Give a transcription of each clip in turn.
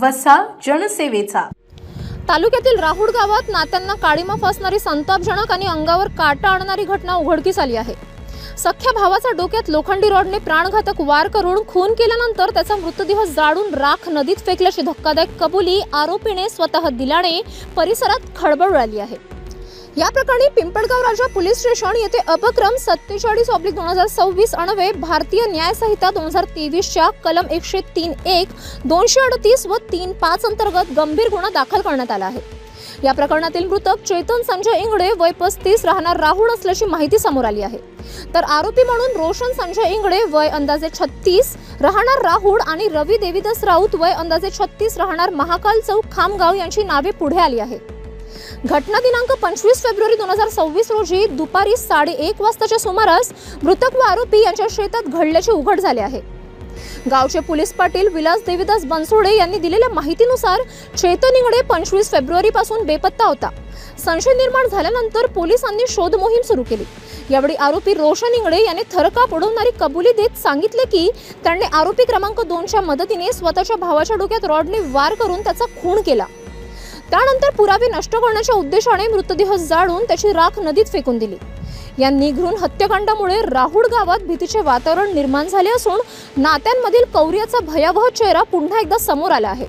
वसा जनसेवेचा। तालुक्यातील राहुड गावात नात्यांना काळीमा फासणारी संतापजनक आणि अंगावर काटा आणणारी घटना उघडकीस आली आहे। सख्या भावाचा डोक्यात लोखंडी रॉडने प्राणघातक वार करून खून केल्यानंतर त्याचा मृतदेह जाळून राख नदीत फेकल्याची धक्कादायक कबुली आरोपीने स्वतः दिल्याने परिसरात खळबळ उडाली आहे। या प्रकरणी पिंपळगाव राजा पोलीस स्टेशन येथे अपक्रम 47/2026 अन्वये भारतीय न्याय संहिता 2023 च्या कलम 103(1), 238 व 3(5) अंतर्गत गंभीर गुन्हा दाखल करण्यात आला आहे। या प्रकरणातील मृतक चेतन संजय इंगडे वय 35 राहणार राहुड असल्याची माहिती समोर आली आहे। तर आरोपी म्हणून रोशन संजय इंगडे वय अंदाजे 36 राहणार राहुड आणि रवी देवीदास राऊत वय अंदाजे 36 राहणार महाकाल चौक खामगाव यांची नावे पुढे आली आहेत। घटना दिनांक 25 फेब्रुवारी 2026 रोजी दुपारी 1:30 वाजताच्या सुमारास मृतक व आरोपी यांच्या शेतात घडल्याचे उघड झाले आहे। गावचे पोलीस पाटील विलास देवीदास बनसोडे यांनी दिलेल्या माहितीनुसार चेतन इंगडे 25 फेब्रुवारी पासून बेपत्ता होता। संशय निर्माण झाल्यानंतर पोलिसांनी शोध मोहीम सुरू केली। यावेळी आरोपी रोशन इंगडे याने थरकाप उडवणारी कबुली देत सांगितले की त्याने आरोपी क्रमांक 2 च्या मदतीने स्वतःच्या भावाच्या डोक्यात रॉडने वार करून त्याचा खून केला। त्यानंतर पुरावे नष्ट करण्याच्या उद्देशाने मृतदेह जाळून त्याची राख नदीत फेकून दिली। या निघृण हत्याकांडामुळे राहुड गावात भीतीचे वातावरण निर्माण झाले असून नात्यांमधील कौर्याचा भयावह चेहरा पुन्हा एकदा समोर आला आहे।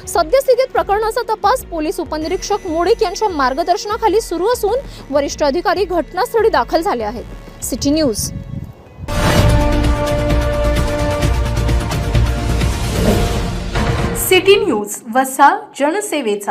सद्यस्थितीत प्रकरणाचा तपास पोलीस उपनिरीक्षक मोडिक यांच्या मार्गदर्शनाखाली सुरू असून वरिष्ठ अधिकारी घटनास्थळी दाखल झाले आहेत। City news. सिटी न्यूज वसा जनसेवेचा।